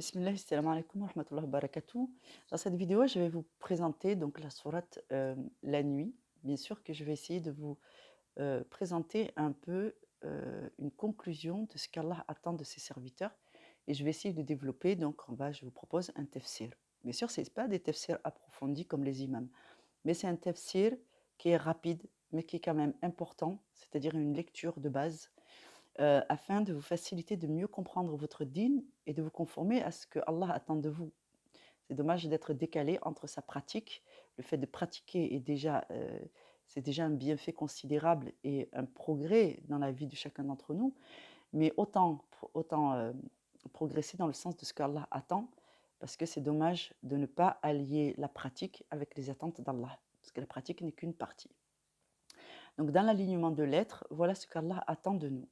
Bismillah, salam alaikum wa rahmatullahi wa barakatuh. Dans cette vidéo, je vais vous présenter donc la sourate La Nuit. Bien sûr que je vais essayer de vous présenter un peu une conclusion de ce qu'Allah attend de ses serviteurs et je vais essayer de développer. Donc, je vous propose un tafsir. Bien sûr, ce n'est pas des tafsirs approfondis comme les imams, mais c'est un tafsir qui est rapide, mais qui est quand même important, c'est-à-dire une lecture de base afin de vous faciliter de mieux comprendre votre dîn et de vous conformer à ce que Allah attend de vous. C'est dommage d'être décalé entre sa pratique. Le fait de pratiquer c'est déjà un bienfait considérable et un progrès dans la vie de chacun d'entre nous, mais autant progresser dans le sens de ce qu'Allah attend, parce que c'est dommage de ne pas allier la pratique avec les attentes d'Allah, parce que la pratique n'est qu'une partie. Donc dans l'alignement de l'être, voilà ce qu'Allah attend de nous.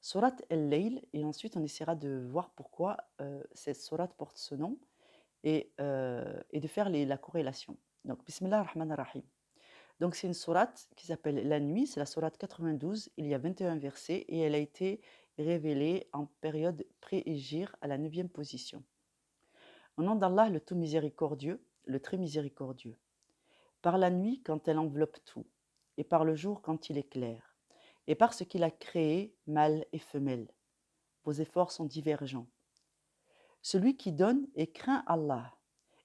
Surat al-Layl, et ensuite on essaiera de voir pourquoi cette surat porte ce nom et de faire la corrélation. Donc Bismillah ar-Rahman ar-Rahim. Donc c'est une sourate qui s'appelle La Nuit, c'est la sourate 92, il y a 21 versets et elle a été révélée en période pré-Hégire à la 9e position. Au nom d'Allah, le tout miséricordieux, le très miséricordieux. Par la nuit quand elle enveloppe tout, et par le jour quand il éclaire, et par ce qu'il a créé, mâle et femelle. Vos efforts sont divergents. Celui qui donne et craint Allah,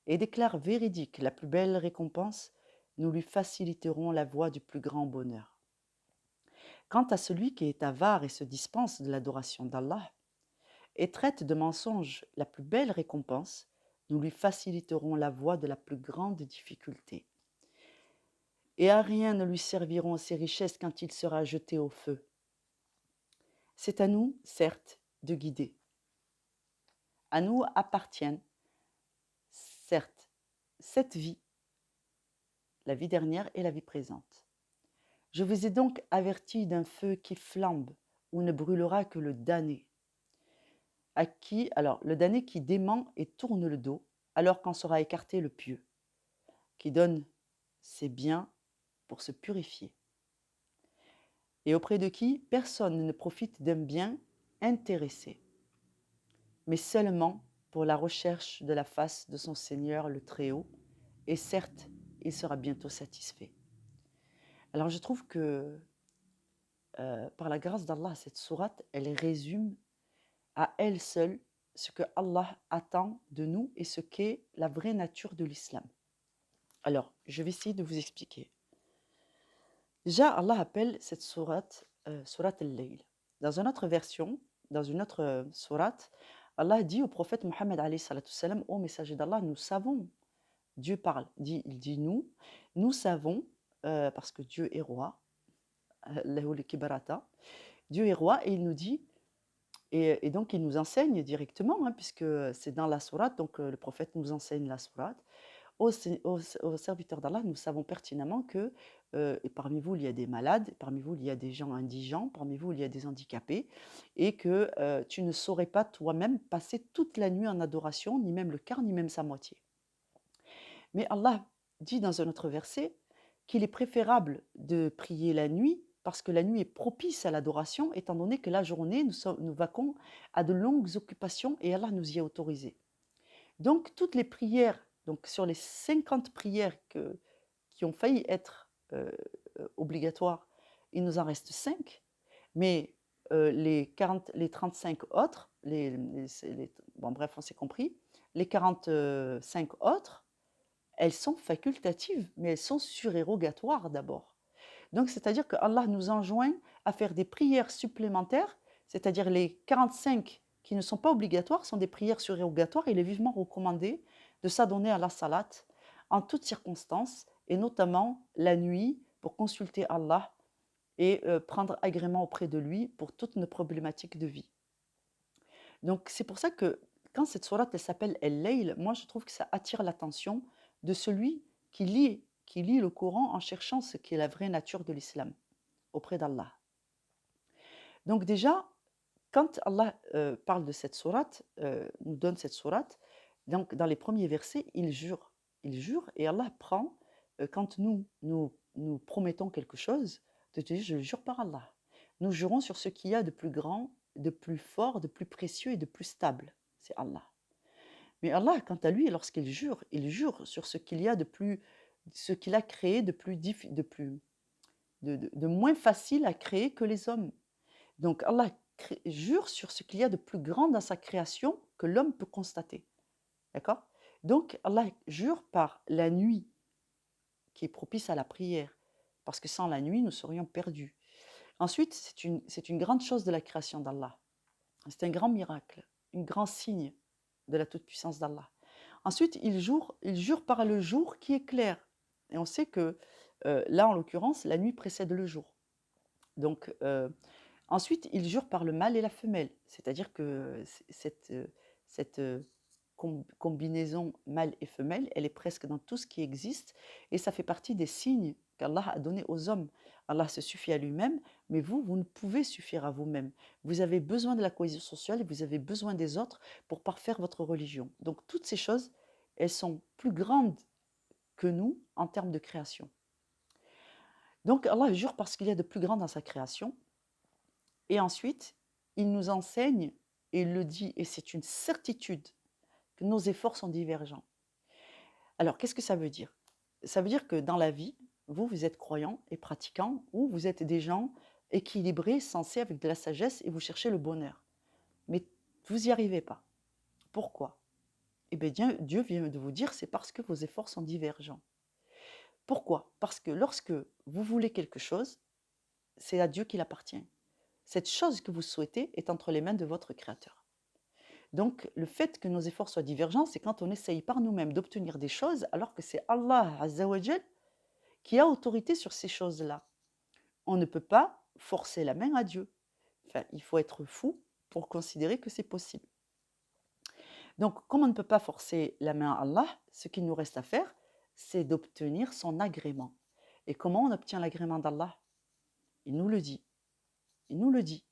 et déclare véridique la plus belle récompense, nous lui faciliterons la voie du plus grand bonheur. Quant à celui qui est avare et se dispense de l'adoration d'Allah, et traite de mensonge la plus belle récompense, nous lui faciliterons la voie de la plus grande difficulté. Et à rien ne lui serviront ses richesses quand il sera jeté au feu. C'est à nous, certes, de guider. À nous appartiennent, certes, cette vie, la vie dernière et la vie présente. Je vous ai donc averti d'un feu qui flambe, où ne brûlera que le damné. Alors, le damné qui dément et tourne le dos, alors qu'en sera écarté le pieux, qui donne ses biens pour se purifier. Et auprès de qui personne ne profite d'un bien intéressé, mais seulement pour la recherche de la face de son Seigneur le Très-Haut, et certes, il sera bientôt satisfait. Alors je trouve que par la grâce d'Allah, cette sourate, elle résume à elle seule ce que Allah attend de nous et ce qu'est la vraie nature de l'islam. Alors, je vais essayer de vous expliquer. Déjà, Allah appelle cette sourate sourate al-Layl. Dans une autre version, dans une autre sourate, Allah dit au prophète Mohammed alayhi salatu salam, ô messager d'Allah, nous savons, Dieu parle, il dit nous savons, parce que Dieu est roi, Lahu al-kibarata, Dieu est roi, et il nous dit, et donc il nous enseigne directement, hein, puisque c'est dans la sourate, donc le prophète nous enseigne la sourate. Aux serviteurs d'Allah, nous savons pertinemment que parmi vous, il y a des malades, parmi vous, il y a des gens indigents, parmi vous, il y a des handicapés, et que tu ne saurais pas toi-même passer toute la nuit en adoration, ni même le quart, ni même sa moitié. Mais Allah dit dans un autre verset qu'il est préférable de prier la nuit parce que la nuit est propice à l'adoration, étant donné que la journée, nous vaquons à de longues occupations et Allah nous y a autorisé. Donc, toutes les prières, donc sur les 50 prières qui ont failli être obligatoires, il nous en reste 5, mais les 35 autres, bon bref, on s'est compris, les 45 autres, elles sont facultatives, mais elles sont surérogatoires d'abord. Donc, c'est-à-dire que Allah nous enjoint à faire des prières supplémentaires, c'est-à-dire les 45 qui ne sont pas obligatoires sont des prières surérogatoires. Il est vivement recommandé de s'adonner à la salat en toutes circonstances, et notamment la nuit pour consulter Allah et prendre agrément auprès de lui pour toutes nos problématiques de vie. Donc, c'est pour ça que quand cette sourate s'appelle El-Layl, moi je trouve que ça attire l'attention de celui qui lit le Coran en cherchant ce qui est la vraie nature de l'islam auprès d'Allah. Donc déjà, quand Allah parle de cette sourate, nous donne cette sourate, donc dans les premiers versets, il jure. Il jure et Allah prend, quand nous promettons quelque chose, de te dire, je jure par Allah. Nous jurons sur ce qu'il y a de plus grand, de plus fort, de plus précieux et de plus stable. C'est Allah. Mais Allah, quant à lui, lorsqu'il jure, il jure sur ce qu'il y a de plus, ce qu'il a créé de moins facile à créer que les hommes. Donc Allah jure sur ce qu'il y a de plus grand dans sa création que l'homme peut constater. D'accord? Donc Allah jure par la nuit qui est propice à la prière, parce que sans la nuit, nous serions perdus. Ensuite, c'est une grande chose de la création d'Allah. C'est un grand miracle, un grand signe de la toute-puissance d'Allah. Ensuite, il jure par le jour qui est clair. Et on sait que là, en l'occurrence, la nuit précède le jour. Donc, ensuite, il jure par le mâle et la femelle. C'est-à-dire que cette combinaison mâle et femelle, elle est presque dans tout ce qui existe. Et ça fait partie des signes qu'Allah a donnés aux hommes. Allah se suffit à lui-même, mais vous ne pouvez suffire à vous-même. Vous avez besoin de la cohésion sociale et vous avez besoin des autres pour parfaire votre religion. Donc toutes ces choses, elles sont plus grandes que nous en termes de création. Donc Allah jure parce qu'il y a de plus grand dans sa création. Et ensuite, il nous enseigne, et il le dit, et c'est une certitude, que nos efforts sont divergents. Alors, qu'est-ce que ça veut dire? Ça veut dire que dans la vie, vous êtes croyant et pratiquant, ou vous êtes des gens équilibrés, sensés, avec de la sagesse, et vous cherchez le bonheur. Mais vous n'y arrivez pas. Pourquoi? Eh bien, Dieu vient de vous dire, c'est parce que vos efforts sont divergents. Pourquoi? Parce que lorsque vous voulez quelque chose, c'est à Dieu qu'il appartient. Cette chose que vous souhaitez est entre les mains de votre Créateur. Donc, le fait que nos efforts soient divergents, c'est quand on essaye par nous-mêmes d'obtenir des choses, alors que c'est Allah Azzawajal qui a autorité sur ces choses-là. On ne peut pas forcer la main à Dieu. Enfin, il faut être fou pour considérer que c'est possible. Donc, comme on ne peut pas forcer la main à Allah, ce qu'il nous reste à faire, c'est d'obtenir son agrément. Et comment on obtient l'agrément d'Allah? Il nous le dit. Il nous le dit.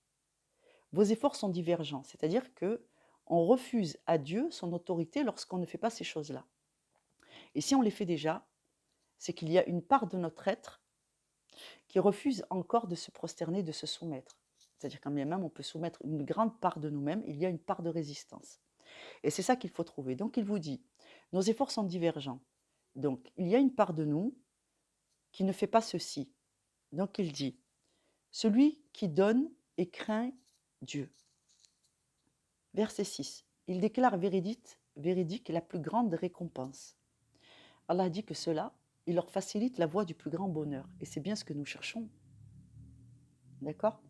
Vos efforts sont divergents, c'est-à-dire que on refuse à Dieu son autorité lorsqu'on ne fait pas ces choses-là. Et si on les fait déjà, c'est qu'il y a une part de notre être qui refuse encore de se prosterner, de se soumettre. C'est-à-dire quand bien même on peut soumettre une grande part de nous-mêmes, il y a une part de résistance. Et c'est ça qu'il faut trouver. Donc il vous dit, nos efforts sont divergents. Donc il y a une part de nous qui ne fait pas ceci. Donc il dit, celui qui donne et craint Dieu. Verset 6. Il déclare véridique la plus grande récompense. Allah dit que cela, il leur facilite la voie du plus grand bonheur. Et c'est bien ce que nous cherchons. D'accord?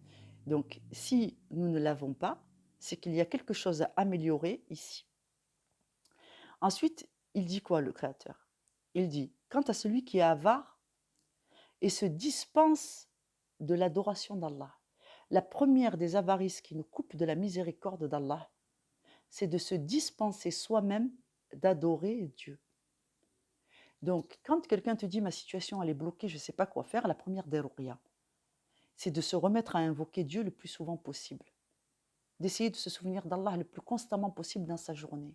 Donc, si nous ne l'avons pas, c'est qu'il y a quelque chose à améliorer ici. Ensuite, il dit quoi, le Créateur? Il dit, quant à celui qui est avare et se dispense de l'adoration d'Allah, la première des avarices qui nous coupe de la miséricorde d'Allah, c'est de se dispenser soi-même d'adorer Dieu. Donc, quand quelqu'un te dit ma situation elle est bloquée, je ne sais pas quoi faire, la première des ruqya, c'est de se remettre à invoquer Dieu le plus souvent possible, d'essayer de se souvenir d'Allah le plus constamment possible dans sa journée,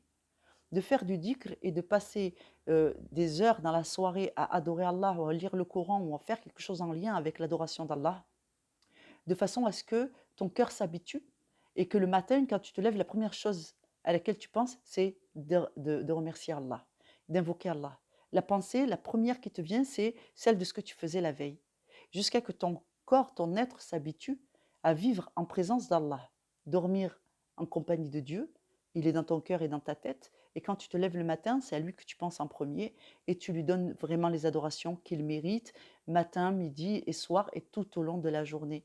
de faire du dhikr et de passer des heures dans la soirée à adorer Allah ou à lire le Coran ou à faire quelque chose en lien avec l'adoration d'Allah, de façon à ce que ton cœur s'habitue et que le matin, quand tu te lèves, la première chose à laquelle tu penses, c'est de remercier Allah, d'invoquer Allah. La pensée, la première qui te vient, c'est celle de ce que tu faisais la veille, jusqu'à que ton corps, ton être s'habitue à vivre en présence d'Allah, dormir en compagnie de Dieu. Il est dans ton cœur et dans ta tête. Et quand tu te lèves le matin, c'est à lui que tu penses en premier et tu lui donnes vraiment les adorations qu'il mérite, matin, midi et soir et tout au long de la journée.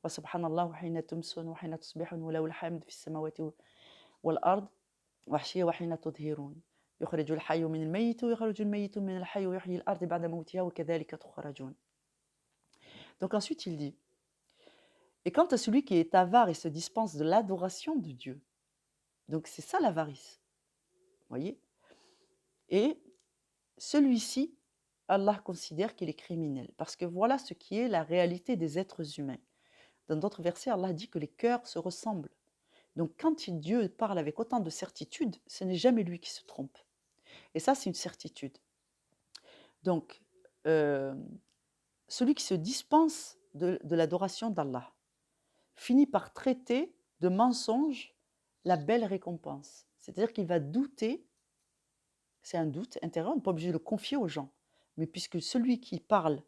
وسبحان الله حين تمسون وحين تصبحون وله الحمد في السماوات والأرض وحشية وحين تظهرون يخرج الحي من الميت ويخرج الميت من الحي ويحيي الأرض بعد موتها وكذلك تخرجون. Donc ensuite il dit, et quant à celui qui est avare et se dispense de l'adoration de Dieu, donc c'est ça l'avarice, voyez, et celui-ci, Allah considère qu'il est criminel, parce que voilà ce qui est la réalité des êtres humains. Dans d'autres versets, Allah dit que les cœurs se ressemblent. Donc quand Dieu parle avec autant de certitude, ce n'est jamais lui qui se trompe. Et ça, c'est une certitude. Donc, celui qui se dispense de l'adoration d'Allah finit par traiter de mensonge la belle récompense. C'est-à-dire qu'il va douter, c'est un doute intérieur, on n'est pas obligé de le confier aux gens. Mais puisque celui qui parle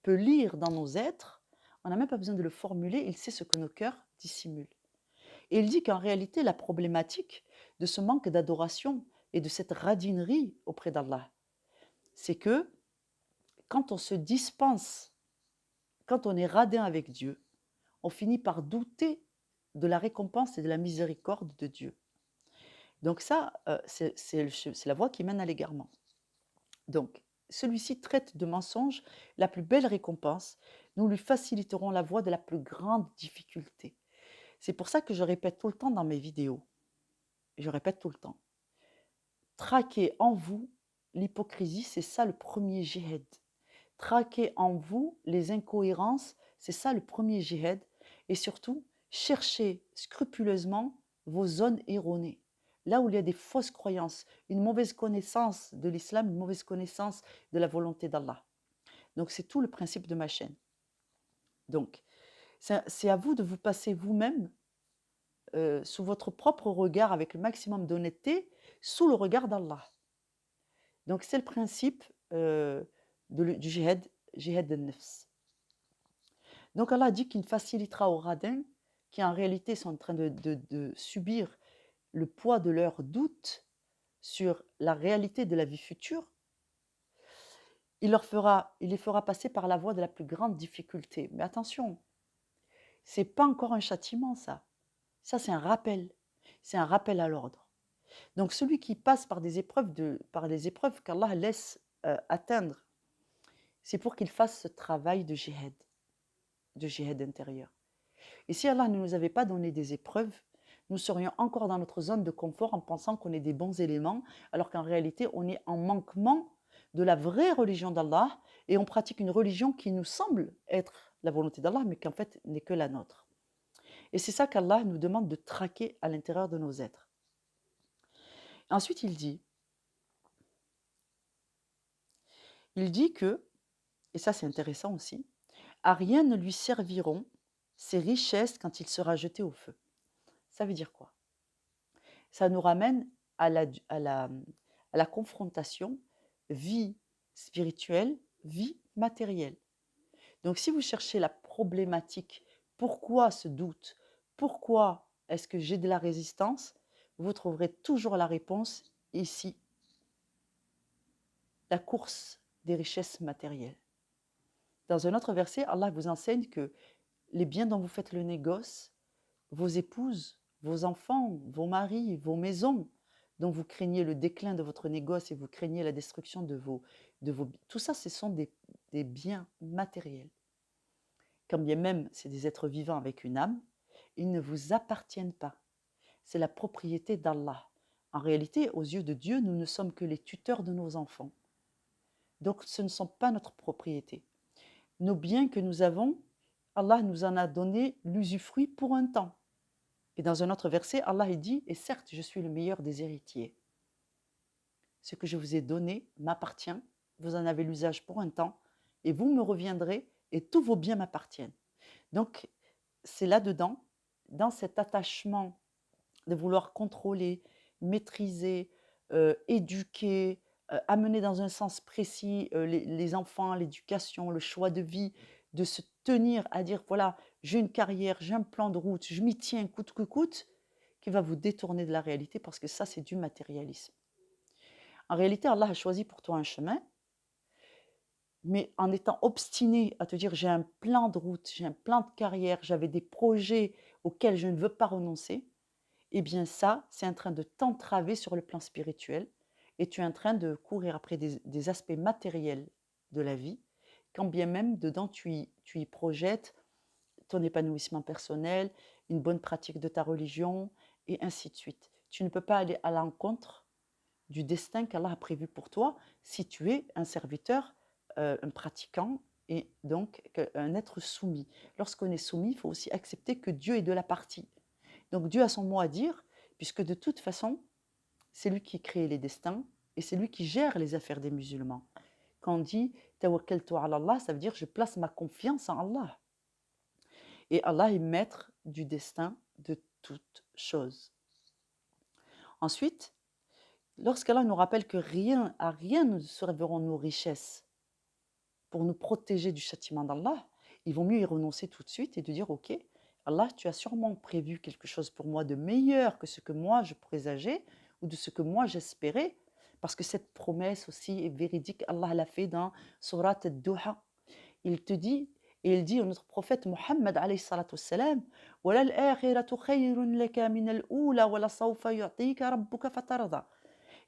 peut lire dans nos êtres, on n'a même pas besoin de le formuler, il sait ce que nos cœurs dissimulent. Et il dit qu'en réalité, la problématique de ce manque d'adoration et de cette radinerie auprès d'Allah, c'est que quand on se dispense, quand on est radin avec Dieu, on finit par douter de la récompense et de la miséricorde de Dieu. Donc ça, c'est la voie qui mène à l'égarement. Donc, celui-ci traite de mensonge la plus belle récompense. Nous lui faciliterons la voie de la plus grande difficulté. C'est pour ça que je répète tout le temps dans mes vidéos. Je répète tout le temps. Traquer en vous l'hypocrisie, c'est ça le premier jihad. Traquer en vous les incohérences, c'est ça le premier jihad. Et surtout, cherchez scrupuleusement vos zones erronées. Là où il y a des fausses croyances, une mauvaise connaissance de l'islam, une mauvaise connaissance de la volonté d'Allah. Donc c'est tout le principe de ma chaîne. Donc c'est à vous de vous passer vous-même sous votre propre regard avec le maximum d'honnêteté, sous le regard d'Allah. Donc c'est le principe du jihad al-nafs. Donc Allah dit qu'il facilitera aux radins qui en réalité sont en train de subir le poids de leurs doutes sur la réalité de la vie future, il les fera passer par la voie de la plus grande difficulté. Mais attention, c'est pas encore un châtiment, ça. Ça, c'est un rappel. C'est un rappel à l'ordre. Donc celui qui passe par les épreuves qu'Allah laisse atteindre, c'est pour qu'il fasse ce travail de jihad intérieur. Et si Allah ne nous avait pas donné des épreuves, nous serions encore dans notre zone de confort en pensant qu'on est des bons éléments, alors qu'en réalité, on est en manquement de la vraie religion d'Allah et on pratique une religion qui nous semble être la volonté d'Allah, mais qui en fait n'est que la nôtre. Et c'est ça qu'Allah nous demande de traquer à l'intérieur de nos êtres. Ensuite, il dit que, et ça c'est intéressant aussi, à rien ne lui serviront ses richesses quand il sera jeté au feu. Ça veut dire quoi? Ça nous ramène à la confrontation vie spirituelle, vie matérielle. Donc si vous cherchez la problématique, pourquoi ce doute, pourquoi est-ce que j'ai de la résistance, vous trouverez toujours la réponse ici. La course des richesses matérielles. Dans un autre verset, Allah vous enseigne que les biens dont vous faites le négoce, vos épouses, vos enfants, vos maris, vos maisons, dont vous craignez le déclin de votre négoce et vous craignez la destruction de vos... Tout ça, ce sont des biens matériels. Quand bien même c'est des êtres vivants avec une âme, ils ne vous appartiennent pas. C'est la propriété d'Allah. En réalité, aux yeux de Dieu, nous ne sommes que les tuteurs de nos enfants. Donc ce ne sont pas notre propriété. Nos biens que nous avons, Allah nous en a donné l'usufruit pour un temps. Et dans un autre verset, Allah dit « Et certes, je suis le meilleur des héritiers. Ce que je vous ai donné m'appartient, vous en avez l'usage pour un temps, et vous me reviendrez, et tous vos biens m'appartiennent. » Donc, c'est là-dedans, dans cet attachement de vouloir contrôler, maîtriser, éduquer, amener dans un sens précis les enfants, l'éducation, le choix de vie, de se tenir à dire, voilà, j'ai une carrière, j'ai un plan de route, je m'y tiens coûte que coûte, qui va vous détourner de la réalité parce que ça, c'est du matérialisme. En réalité, Allah a choisi pour toi un chemin, mais en étant obstiné à te dire, j'ai un plan de route, j'ai un plan de carrière, j'avais des projets auxquels je ne veux pas renoncer, eh bien ça, c'est en train de t'entraver sur le plan spirituel et tu es en train de courir après des aspects matériels de la vie, quand bien même dedans tu y projettes ton épanouissement personnel, une bonne pratique de ta religion et ainsi de suite. Tu ne peux pas aller à l'encontre du destin qu'Allah a prévu pour toi si tu es un serviteur, un pratiquant et donc un être soumis. Lorsqu'on est soumis, il faut aussi accepter que Dieu est de la partie. Donc Dieu a son mot à dire, puisque de toute façon, c'est lui qui crée les destins et c'est lui qui gère les affaires des musulmans. Quand on dit « tawakkaltu ala Allah », ça veut dire « je place ma confiance en Allah ». Et Allah est maître du destin de toutes choses. Ensuite, lorsqu'Allah nous rappelle que à rien ne serviront nos richesses pour nous protéger du châtiment d'Allah, il vaut mieux y renoncer tout de suite et de dire, OK, Allah, tu as sûrement prévu quelque chose pour moi de meilleur que ce que moi je présageais ou de ce que moi j'espérais, parce que cette promesse aussi est véridique. Allah l'a fait dans Surat al-Duha. Il te dit, et il dit à notre prophète Mohammed alayhi salatu wassalam, وَلَلْآخِرَةُ خَيْرٌ لَكَ مِنَ الْأُولَى وَلَسَوْفَ يُعْطِيكَ رَبُّكَ فَتَرْضَى.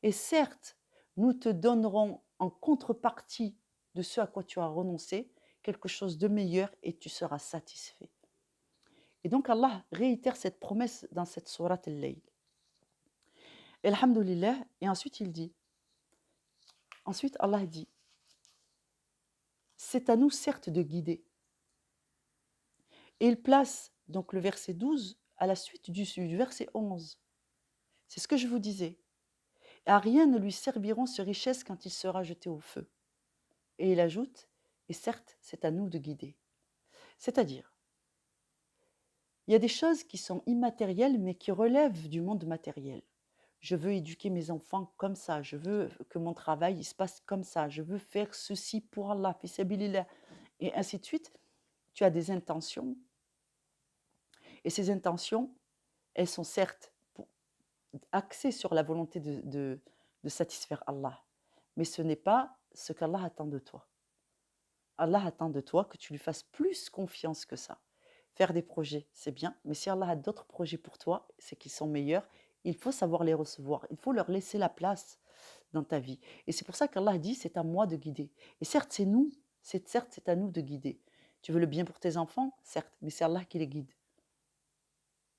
Et certes, nous te donnerons en contrepartie de ce à quoi tu as renoncé quelque chose de meilleur et tu seras satisfait. Et donc Allah réitère cette promesse dans cette sourate al-Layl. Alhamdulillah, et ensuite il dit, ensuite Allah dit, c'est à nous certes de guider. Et il place donc le verset 12 à la suite du verset 11. C'est ce que je vous disais. À rien ne lui serviront ces richesses quand il sera jeté au feu. Et il ajoute, et certes, c'est à nous de guider. C'est-à-dire, il y a des choses qui sont immatérielles mais qui relèvent du monde matériel. Je veux éduquer mes enfants comme ça, je veux que mon travail il se passe comme ça, je veux faire ceci pour Allah, fi sabilillah, et ainsi de suite. Tu as des intentions, et ces intentions, elles sont certes axées sur la volonté de satisfaire Allah, mais ce n'est pas ce qu'Allah attend de toi. Allah attend de toi que tu lui fasses plus confiance que ça. Faire des projets, c'est bien, mais si Allah a d'autres projets pour toi, c'est qu'ils sont meilleurs, il faut savoir les recevoir, il faut leur laisser la place dans ta vie. Et c'est pour ça qu'Allah dit, c'est à moi de guider. Et certes, c'est à nous de guider. Tu veux le bien pour tes enfants, certes, mais c'est Allah qui les guide.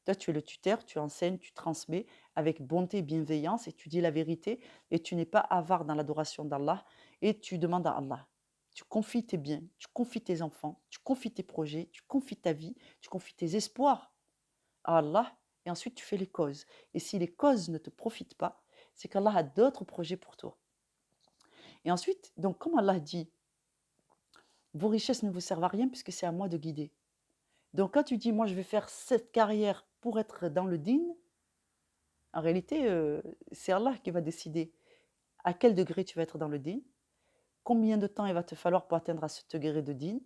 Toi, tu es le tuteur, tu enseignes, tu transmets avec bonté et bienveillance et tu dis la vérité et tu n'es pas avare dans l'adoration d'Allah et tu demandes à Allah. Tu confies tes biens, tu confies tes enfants, tu confies tes projets, tu confies ta vie, tu confies tes espoirs à Allah et ensuite tu fais les causes. Et si les causes ne te profitent pas, c'est qu'Allah a d'autres projets pour toi. Et ensuite, donc comme Allah dit, vos richesses ne vous servent à rien puisque c'est à moi de guider. Donc quand tu dis, moi je vais faire cette carrière pour être dans le dîn, en réalité, c'est Allah qui va décider à quel degré tu vas être dans le dîn, combien de temps il va te falloir pour atteindre à ce degré de dîn,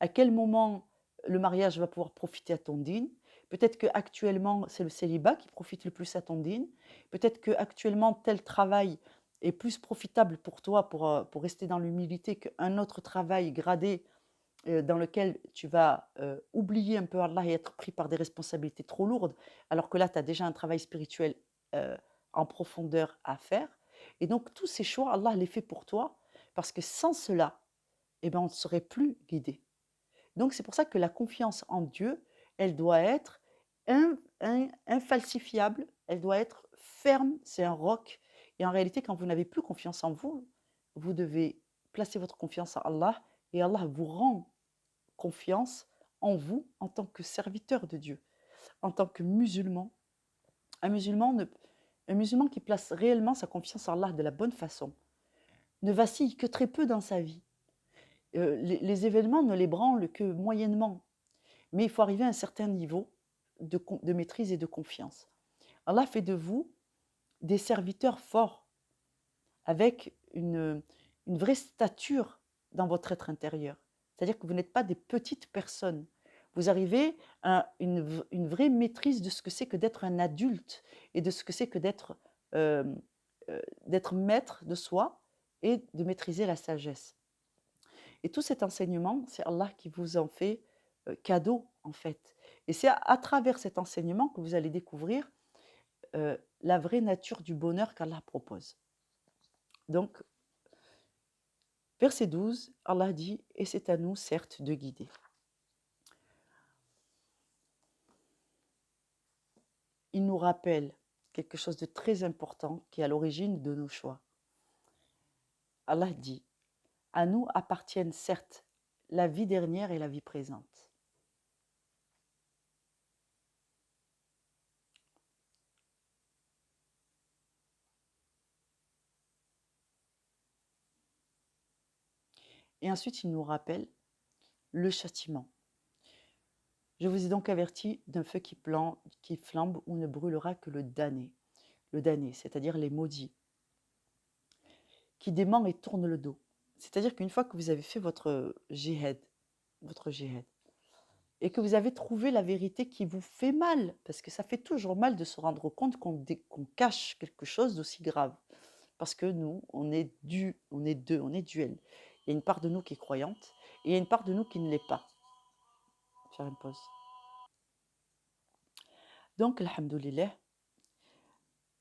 à quel moment le mariage va pouvoir profiter à ton dîn. Peut-être qu'actuellement, c'est le célibat qui profite le plus à ton dîn. Peut-être qu'actuellement, tel travail est plus profitable pour toi pour rester dans l'humilité qu'un autre travail gradé dans lequel tu vas oublier un peu Allah et être pris par des responsabilités trop lourdes, alors que là, tu as déjà un travail spirituel euh, en profondeur à faire. Et donc, tous ces choix, Allah les fait pour toi, parce que sans cela, eh ben, on ne serait plus guidé. Donc, c'est pour ça que la confiance en Dieu, elle doit être infalsifiable, elle doit être ferme, c'est un roc. Et en réalité, quand vous n'avez plus confiance en vous, vous devez placer votre confiance en Allah et Allah vous rend confiance en vous en tant que serviteur de Dieu, en tant que musulman. Un musulman, un musulman qui place réellement sa confiance en Allah de la bonne façon ne vacille que très peu dans sa vie. Les événements ne les branlent que moyennement, mais il faut arriver à un certain niveau de maîtrise et de confiance. Allah fait de vous des serviteurs forts, avec une vraie stature dans votre être intérieur. C'est-à-dire que vous n'êtes pas des petites personnes. Vous arrivez à une vraie maîtrise de ce que c'est que d'être un adulte et de ce que c'est que euh, d'être maître de soi et de maîtriser la sagesse. Et tout cet enseignement, c'est Allah qui vous en fait cadeau, en fait. Et c'est à travers cet enseignement que vous allez découvrir la vraie nature du bonheur qu'Allah propose. Donc, verset 12, Allah dit, et c'est à nous, certes, de guider. Il nous rappelle quelque chose de très important qui est à l'origine de nos choix. Allah dit, à nous appartiennent certes la vie dernière et la vie présente. Et ensuite, il nous rappelle le châtiment. Je vous ai donc averti d'un feu qui flambe ou ne brûlera que le damné. le damné, c'est-à-dire les maudits, qui dément et tourne le dos. C'est-à-dire qu'une fois que vous avez fait votre jihad, et que vous avez trouvé la vérité qui vous fait mal, parce que ça fait toujours mal de se rendre compte qu'on cache quelque chose d'aussi grave. Parce que nous, on est duel. Il y a une part de nous qui est croyante, et il y a une part de nous qui ne l'est pas. Faire une pause. Donc, alhamdoulilah.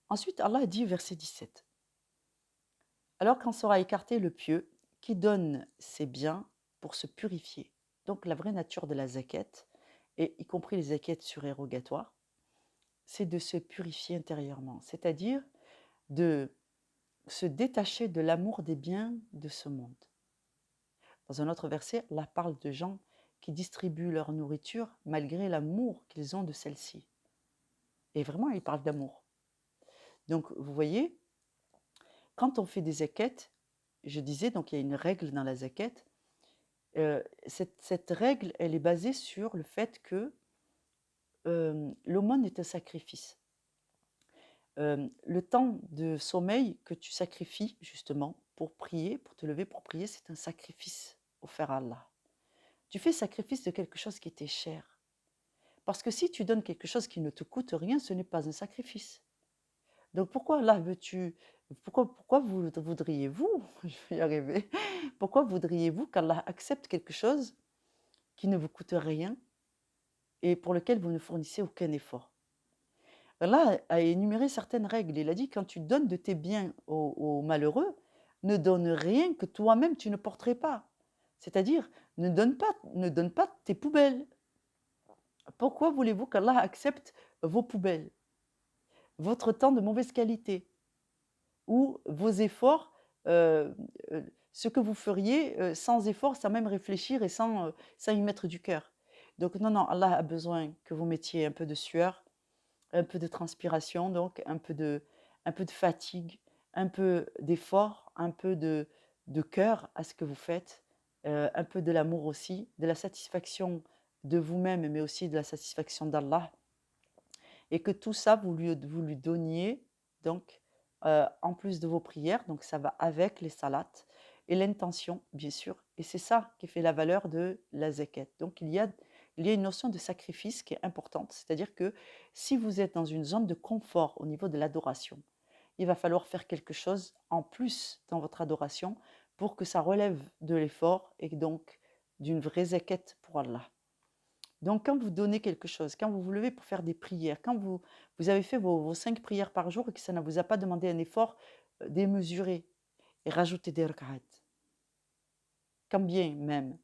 Ensuite, Allah dit, verset 17. Alors qu'en sera écarté le pieux, qui donne ses biens pour se purifier. Donc, la vraie nature de la zakat, et y compris les zakats surérogatoires, c'est de se purifier intérieurement, c'est-à-dire de se détacher de l'amour des biens de ce monde. Dans un autre verset, Allah parle de gens qui distribuent leur nourriture malgré l'amour qu'ils ont de celle-ci. Et vraiment, il parle d'amour. Donc, vous voyez, quand on fait des zakats, je disais, donc il y a une règle dans la zakat. Cette règle, elle est basée sur le fait que l'aumône est un sacrifice. Le temps de sommeil que tu sacrifies justement pour prier, pour te lever pour prier, c'est un sacrifice offert à Allah. Tu fais sacrifice de quelque chose qui t'est cher. Parce que si tu donnes quelque chose qui ne te coûte rien, ce n'est pas un sacrifice. Donc pourquoi Allah veux-tu, pourquoi voudriez-vous, je vais y arriver, pourquoi voudriez-vous qu'Allah accepte quelque chose qui ne vous coûte rien et pour lequel vous ne fournissez aucun effort? Allah a énuméré certaines règles. Il a dit, quand tu donnes de tes biens aux malheureux, ne donne rien que toi-même tu ne porterais pas. C'est-à-dire, ne donne pas tes poubelles. Pourquoi voulez-vous qu'Allah accepte vos poubelles, votre temps de mauvaise qualité ou vos efforts, euh, ce que vous feriez sans effort, sans même réfléchir et sans y mettre du cœur? Donc non, Allah a besoin que vous mettiez un peu de sueur, un peu de transpiration, donc un peu de fatigue, un peu d'effort, un peu de cœur à ce que vous faites, un peu de l'amour aussi, de la satisfaction de vous-même, mais aussi de la satisfaction d'Allah. Et que tout ça, vous lui donniez, donc, en plus de vos prières, donc ça va avec les salates, et l'intention, bien sûr. Et c'est ça qui fait la valeur de la zakat. Donc, il y a une notion de sacrifice qui est importante, c'est-à-dire que si vous êtes dans une zone de confort au niveau de l'adoration, il va falloir faire quelque chose en plus dans votre adoration pour que ça relève de l'effort et donc d'une vraie zakat pour Allah. Donc, quand vous donnez quelque chose, quand vous vous levez pour faire des prières, quand vous avez fait vos 5 prières par jour et que ça ne vous a pas demandé un effort démesuré, et rajoutez des rak'at, quand bien même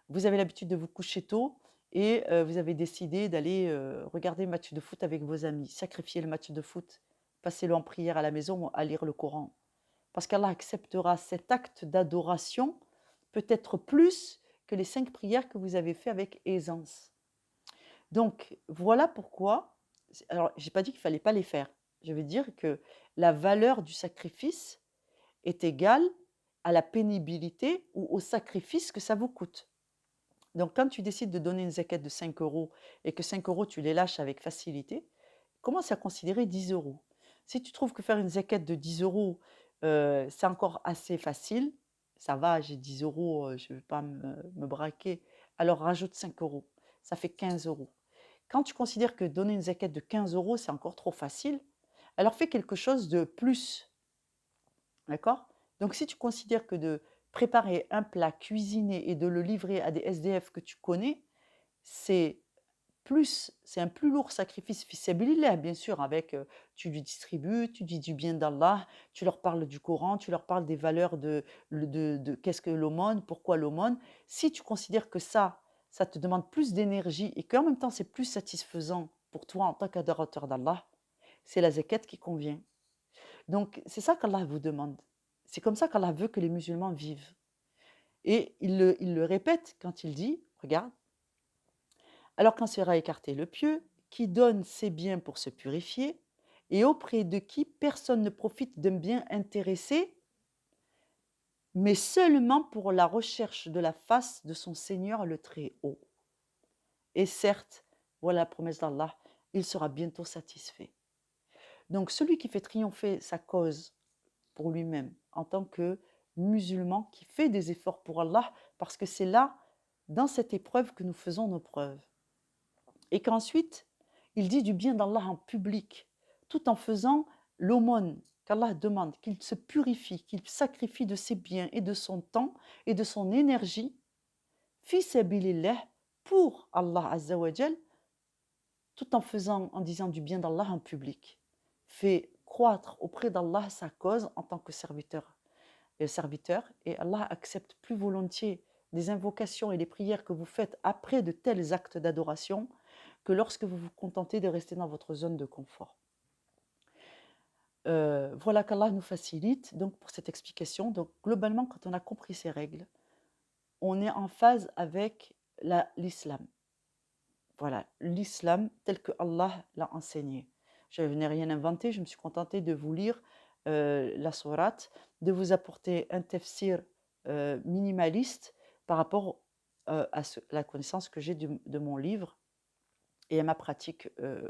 vous avez l'habitude de vous coucher tôt et vous avez décidé d'aller regarder le match de foot avec vos amis, sacrifier le match de foot, passez-le en prière à la maison ou à lire le Coran. Parce qu'Allah acceptera cet acte d'adoration peut-être plus que les 5 prières que vous avez fait avec aisance. Donc, voilà pourquoi, alors je n'ai pas dit qu'il ne fallait pas les faire. Je veux dire que la valeur du sacrifice est égale à la pénibilité ou au sacrifice que ça vous coûte. Donc, quand tu décides de donner une zakat de 5 euros et que 5 euros, tu les lâches avec facilité, commence à considérer 10 euros. Si tu trouves que faire une zakat de 10 euros, c'est encore assez facile, ça va, j'ai 10 euros, je ne vais pas me braquer, alors rajoute 5 euros, ça fait 15 euros. Quand tu considères que donner une zakat de 15 euros, c'est encore trop facile, alors fais quelque chose de plus. D'accord? Donc, si tu considères que de préparer un plat, cuisiner et de le livrer à des SDF que tu connais, c'est un plus lourd sacrifice fisabilillah, bien sûr, avec tu lui distribues, tu dis du bien d'Allah, tu leur parles du Coran, tu leur parles des valeurs de qu'est-ce que l'aumône, pourquoi l'aumône. Si tu considères que ça te demande plus d'énergie et qu'en même temps c'est plus satisfaisant pour toi en tant qu'adorateur d'Allah, c'est la zakat qui convient. Donc c'est ça qu'Allah vous demande. C'est comme ça qu'Allah veut que les musulmans vivent. Et il le répète quand il dit, regarde, alors qu'en sera écarté le pieux, qui donne ses biens pour se purifier, et auprès de qui personne ne profite d'un bien intéressé, mais seulement pour la recherche de la face de son Seigneur le Très-Haut. Et certes, voilà la promesse d'Allah, il sera bientôt satisfait. Donc celui qui fait triompher sa cause pour lui-même en tant que musulman qui fait des efforts pour Allah, parce que c'est là, dans cette épreuve, que nous faisons nos preuves. Et qu'ensuite, il dit du bien d'Allah en public, tout en faisant l'aumône qu'Allah demande, qu'il se purifie, qu'il sacrifie de ses biens et de son temps et de son énergie, fi sabilillah, pour Allah Azza wa Jal, tout en disant du bien d'Allah en public. Fait croître auprès d'Allah sa cause en tant que serviteur, et Allah accepte plus volontiers des invocations et des prières que vous faites après de tels actes d'adoration que lorsque vous vous contentez de rester dans votre zone de confort. Voilà, qu'Allah nous facilite donc pour cette explication. Donc globalement, quand on a compris ces règles, on est en phase avec l'islam. Voilà, l'islam tel que Allah l'a enseigné. Je n'ai rien inventé, je me suis contentée de vous lire la sourate, de vous apporter un tafsir minimaliste par rapport à la connaissance que j'ai de mon livre et à ma pratique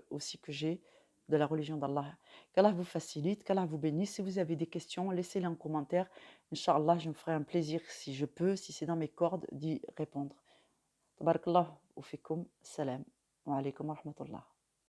aussi que j'ai de la religion d'Allah. Qu'Allah vous facilite, qu'Allah vous bénisse. Si vous avez des questions, laissez-les en commentaire. Inch'Allah, je me ferai un plaisir, si je peux, si c'est dans mes cordes, d'y répondre. Tabarakallah wa fikum, salam. Wa alaikum wa rahmatullah.